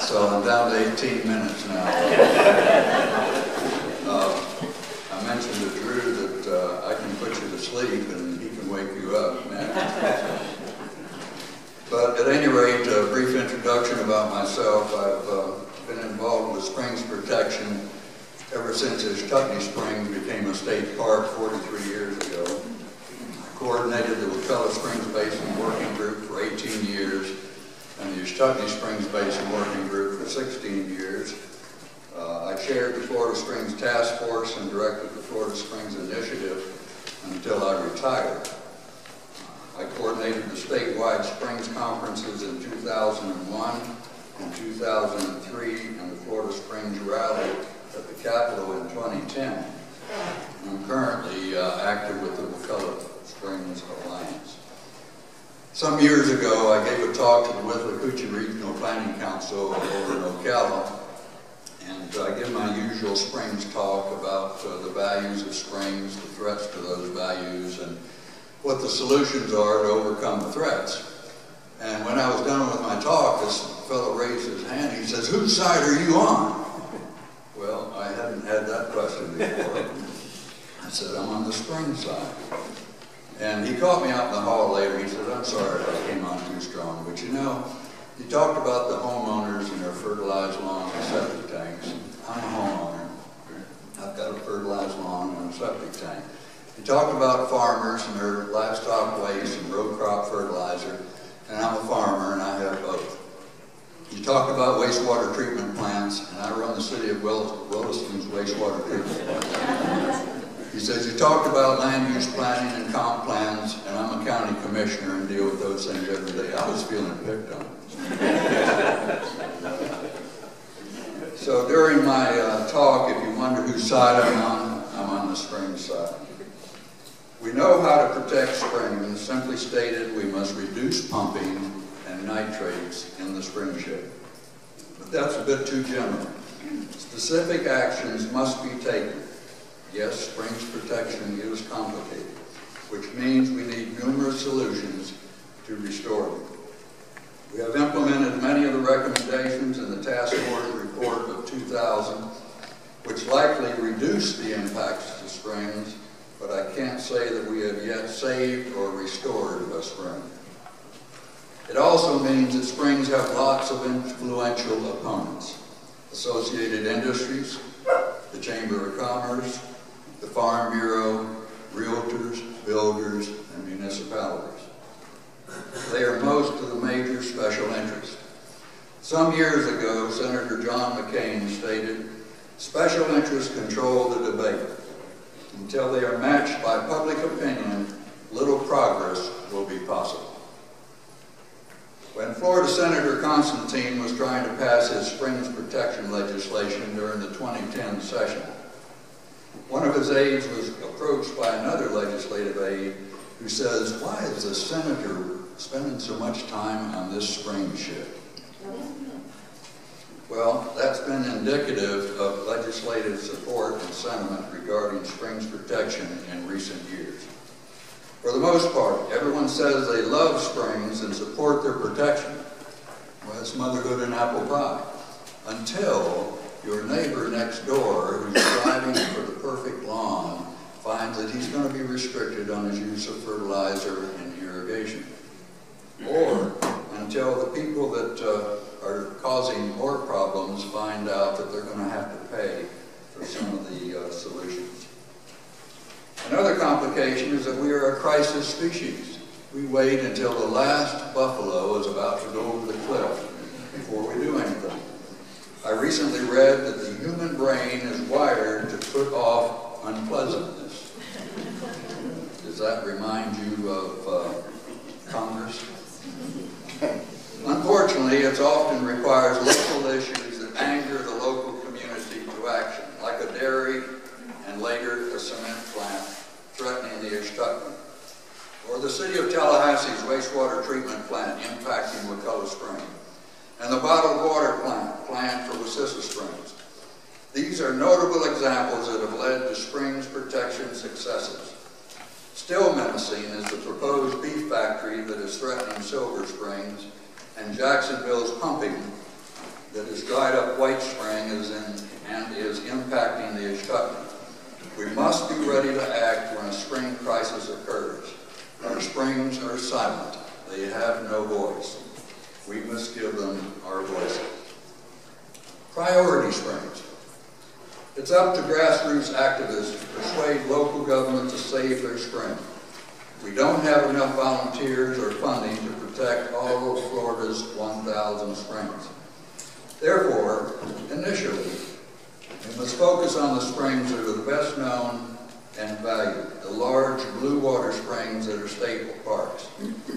So I'm down to 18 minutes now. I mentioned to Drew that I can put you to sleep and he can wake you up. But at any rate, a brief introduction about myself. I've been involved with springs protection ever since Ishtutney Springs became a state park 43 years ago. I coordinated the Wacella Springs Basin Working Group for 18 years and the Ishtutney Springs Basin Working Group for 16 years. I chaired the Florida Springs Task Force and directed the Florida Springs Initiative until I retired. I coordinated the statewide Springs conferences in 2001 and 2003 and the Florida Springs Rally at the Capitol in 2010. I'm currently active with the Wacella Springs Alliance. Some years ago, I gave a talk to the Withlacoochee Regional Planning Council over in Ocala, and I give my usual Springs talk about the values of Springs, the threats to those values, and what the solutions are to overcome the threats. And when I was done with my talk, this fellow raised his hand. He says, "Whose side are you on?" Well, I hadn't had that question before. I said, "I'm on the Springs side." And he caught me out in the hall later. He said, "I'm sorry if I came on too strong, but you know, you talked about the homeowners and their fertilized lawn and septic tanks. I'm a homeowner. I've got a fertilized lawn and a septic tank. You talked about farmers and their livestock waste and row crop fertilizer, and I'm a farmer and I have both. You talked about wastewater treatment plants, and I run the city of Williston's wastewater treatment plant. He says, you talked about land use planning and comp plans, and I'm a county commissioner and deal with those things every day. I was feeling picked on. So during my talk, if you wonder whose side I'm on the Springs side. We know how to protect springs. Simply stated, we must reduce pumping and nitrates in the spring shed. But that's a bit too general. Specific actions must be taken. Yes, springs protection is complicated, which means we need numerous solutions to restore them. We have implemented many of the recommendations in the task force report of 2000, which likely reduced the impacts to springs, but I can't say that we have yet saved or restored a spring. It also means that springs have lots of influential opponents: associated industries, the Chamber of Commerce, the Farm Bureau, realtors, builders, and municipalities. They are most of the major special interests. Some years ago, Senator John McCain stated, "Special interests control the debate. Until they are matched by public opinion, little progress will be possible." When Florida Senator Constantine was trying to pass his springs protection legislation during the 2010 session, one of his aides was approached by another legislative aide who says, "Why is the senator spending so much time on this spring shed?" Well, that's been indicative of legislative support and sentiment regarding springs protection in recent years. For the most part, everyone says they love springs and support their protection. Well, it's motherhood and apple pie. Until your neighbor next door, who's striving for the perfect lawn, finds that he's going to be restricted on his use of fertilizer and irrigation. Or until the people that are causing more problems find out that they're going to have to pay for some of the solutions. Another complication is that we are a crisis species. We wait until the last buffalo is about to go over the cliff before we do anything. I recently read that the human brain is wired to put off unpleasantness. Does that remind you of Congress? Unfortunately, it often requires local issues that anger the local community to action, like a dairy and later a cement plant threatening the Ishtutney, or the city of Tallahassee's wastewater treatment plant impacting Wacella Springs, and the bottled water plant planned for Wacissa Springs. These are notable examples that have led to springs protection successes. Still menacing is the proposed beef factory that is threatening Silver Springs, and Jacksonville's pumping that is dried up White Spring is impacting the Ishtuckney. We must be ready to act when a spring crisis occurs. Our springs are silent. They have no voice. We must give them our voice. Priority springs. It's up to grassroots activists to persuade local government to save their spring. We don't have enough volunteers or funding to protect all of Florida's 1,000 springs. Therefore, initially, we must focus on the springs that are the best known and valued, the large blue water springs that are staple parks.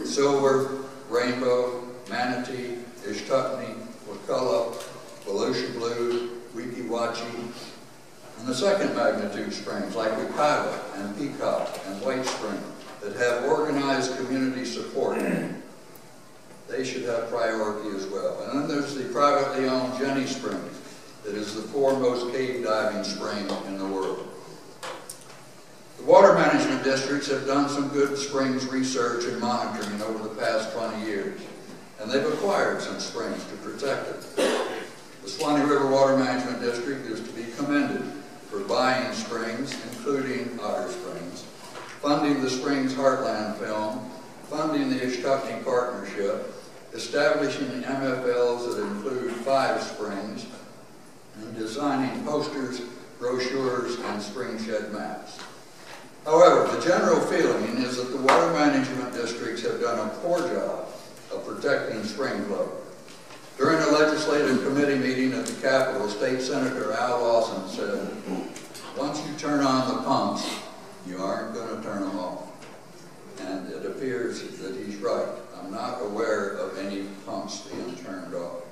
Silver, Rainbow, Manatee, Ishtuckney, Wakulla, Volusia Blue, Weeki Wachee, and the second magnitude springs like Wekiwa and Peacock and White Spring that have organized community support. They should have priority as well. And then there's the privately owned Jenny Springs that is the foremost cave diving spring in the world. The water management districts have done some good springs research and monitoring over the past 20 years, and they've acquired some springs to protect them. The Swanee River Water Management District is to be commended for buying springs, including Otter Springs, funding the Springs Heartland film, funding the Ishtuckney Partnership, establishing MFLs that include 5 springs, and designing posters, brochures, and spring shed maps. However, the general feeling is that the water management districts have done a poor job of protecting spring flow. During a legislative committee meeting at the Capitol, State Senator Al Lawson said, "Once you turn on the pumps, you aren't going to turn them off." And it appears that he's right. I'm not aware of any pumps being turned off.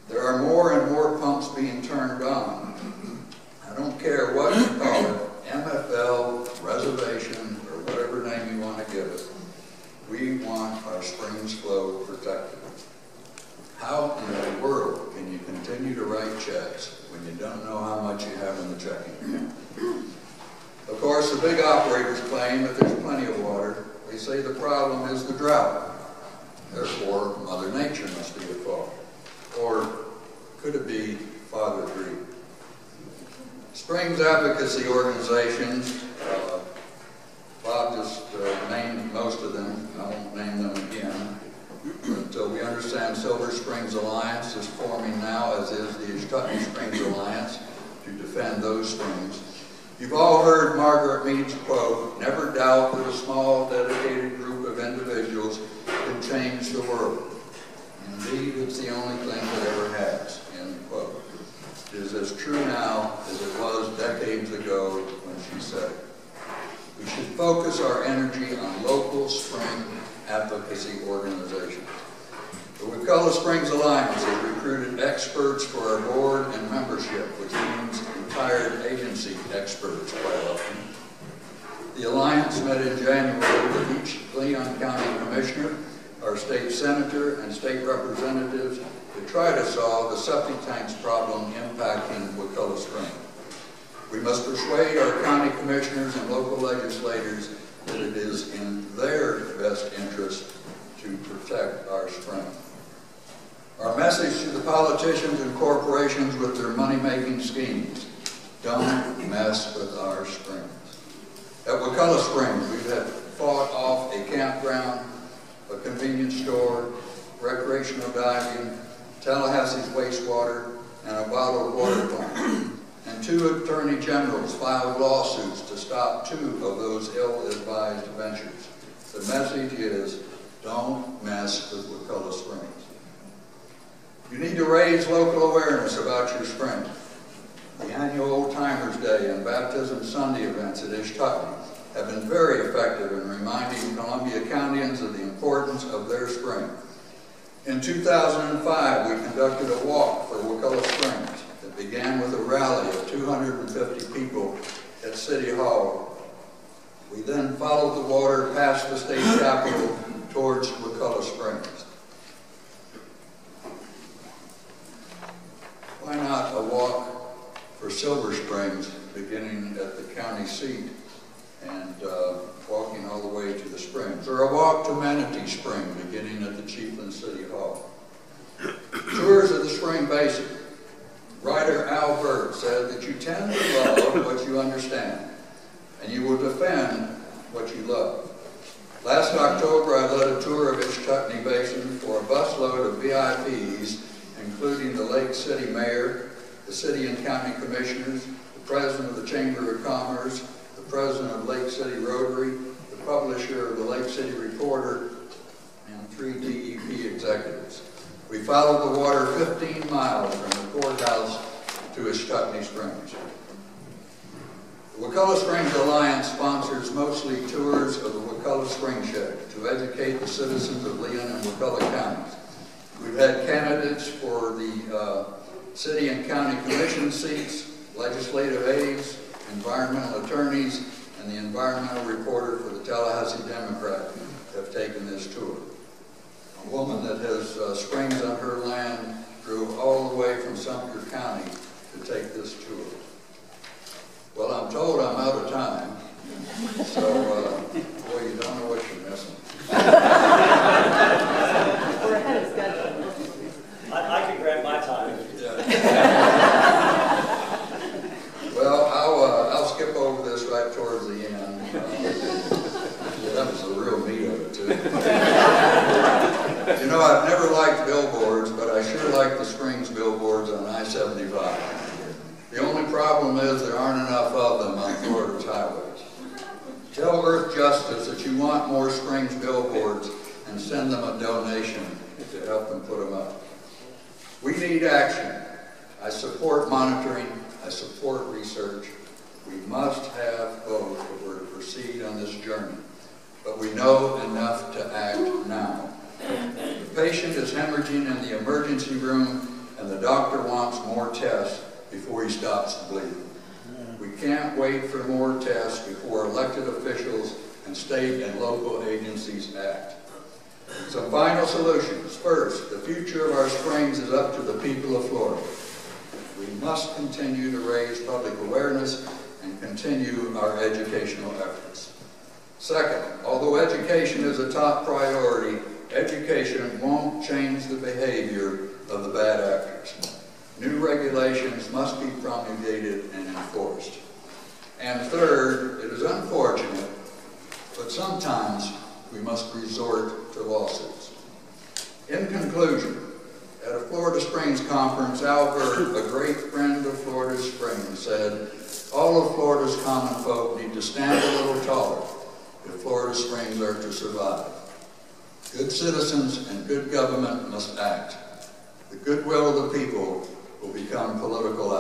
There are more and more pumps being turned on. I don't care what you call it, MFL, reservation, or whatever name you want to give it. We want our springs flow protected. How in the world can you continue to write checks when you don't know how much you have in the checking account? Of course, the big operators claim that there's plenty of water. They say the problem is the drought. Therefore, Mother Nature must be at fault. Or could it be Father Greed? Springs advocacy organizations, Bob just named most of them. I won't name them again. But we understand Silver Springs Alliance is forming now, as is the Ishtuckney Springs Alliance, to defend those springs. You've all heard Margaret Mead's quote, "Never doubt that a small, dedicated group of individuals can change the world. Indeed, it's the only thing that ever has," end quote. It is as true now as it was decades ago when she said it. We should focus our energy on local spring advocacy organizations. The Wakulla Springs Alliance has recruited experts for our board and membership, which means retired agency experts quite often. The Alliance met in January with each Leon County Commissioner, our state senator, and state representatives to try to solve the septic tanks problem impacting Wakulla Springs. We must persuade our county commissioners and local legislators that it is in their best interest to protect our spring. Our message to the politicians and corporations with their money-making schemes: don't mess with our springs. At Wakulla Springs, we've had fought off a campground, a convenience store, recreational diving, Tallahassee's wastewater, and a bottled water plant. And 2 attorney generals filed lawsuits to stop 2 of those ill-advised ventures. The message is, don't mess with Wakulla Springs. You need to raise local awareness about your spring. The annual Old Timers Day and Baptism Sunday events at Ishtuckney have been very effective in reminding Columbia Countyans of the importance of their spring. In 2005, we conducted a walk for Wakulla Springs that began with a rally of 250 people at City Hall. We then followed the water past the state capitol towards Wakulla Springs. Why not a walk for Silver Springs beginning at the county seat and walking all the way to the springs, or a walk to Manatee Spring beginning at the Chiefland City Hall? Basin. Writer Al Burt said that you tend to love what you understand, and you will defend what you love. Last October, I led a tour of Ish-Tutney Basin for a busload of VIPs, including the Lake City Mayor, the City and County Commissioners, the President of the Chamber of Commerce, the President of Lake City Rotary, the publisher of the Lake City Reporter, and 3 DEP executives. We followed the water 15 miles from the courthouse to Ish-Tutney Springs. The Wakulla Springs Alliance sponsors mostly tours of the Wakulla Spring Shed to educate the citizens of Leon and Wakulla counties. We've had candidates for the city and county commission seats, legislative aides, environmental attorneys, and the environmental reporter for the Tallahassee Democrat have taken this tour. A woman that has springs on her land drove all the way from Sumter County to take this tour. Well, I'm told I'm out of time, so boy, you don't know what you're missing. We're ahead of schedule. I can grab my time. Yeah. Well, I'll skip over this right towards the end. Yeah, that was the real meat of it, too. You know, I've never liked billboards, but I sure like the Springs billboards on I-75. The only problem is there aren't enough of them on Florida's highways. Tell Earth Justice that you want more Springs billboards and send them a donation to help them put them up. We need action. I support monitoring. I support research. We must have both if we're to proceed on this journey. But we know enough to act now. The patient is hemorrhaging in the emergency room, and the doctor wants more tests before he stops the bleeding. We can't wait for more tests before elected officials and state and local agencies act. Some final solutions. First, the future of our springs is up to the people of Florida. We must continue to raise public awareness and continue our educational efforts. Second, although education is a top priority, education won't change the behavior of the bad actors. New regulations must be promulgated and enforced. And third, it is unfortunate, but sometimes we must resort to lawsuits. In conclusion, at a Florida Springs conference, Al Burt, a great friend of Florida Springs, said, all of Florida's common folk need to stand a little taller if Florida Springs are to survive. Good citizens and good government must act. The goodwill of the people will become political